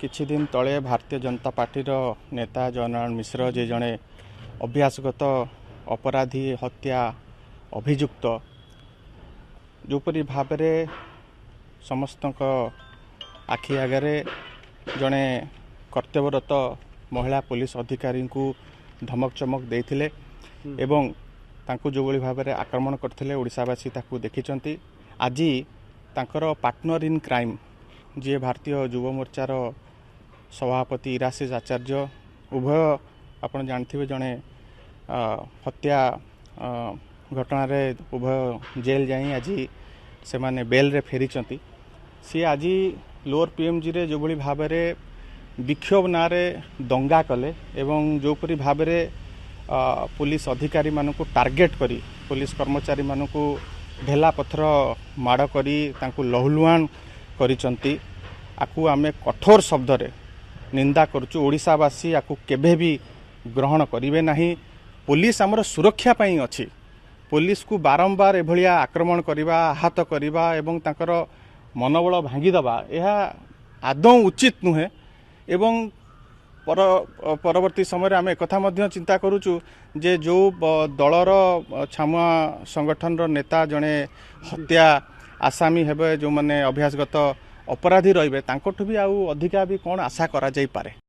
किछि दिन तले भारतीय जनता पार्टी नेता जयनारायण मिश्र जे जड़े अभ्यासगत अपराधी हत्या अभियुक्त जोपरी भाव में समस्त आखि आगे जड़े कर्तव्यरत महिला पुलिस अधिकारी को धमक चमक देते एवं तांको जो भाव में आक्रमण करते ओडिशावासी ताकू देखिचंती। आज तांकर पार्टनर इन क्राइम जी भारतीय युव मोर्चार सभापति इराशिष आचार्य उभय आपन जानथिबे जड़े हत्या घटना रे उभय जेल जाई आज से माने बेल रे फेरीचंती। सी आज लोअर पीएमजी रे जो भली भाव में विक्षोभ ना रे दंगा कले एवं जोपरी भाव में पुलिस अधिकारी मानकु टार्गेट करी पुलिस कर्मचारी मानकु ढेला पत्थर माड़ करी तांकु लहुलुहान करिचंती। आकु आमे कठोर शब्द रे निंदा करूचु। ओडिशावासी आकु केबे भी ग्रहण करिवे नाही। पुलिस आमर सुरक्षा पई अछि। पुलिस को बारंबार एभलिया आक्रमण करिबा आहत करिबा एवं तांकर मनोबल भांगी दबा यह आदौ उचित नुहे एवं परवर्ती समय आम एक चिंता करुचु जे जो दलर छामुआ संगठन नेता जड़े हत्या आसामी हेबे जो माने अभ्यासगत अपराधी रहिबे तांकोठु भी आउ अधिका भी कौन आशा करा जाई पारे।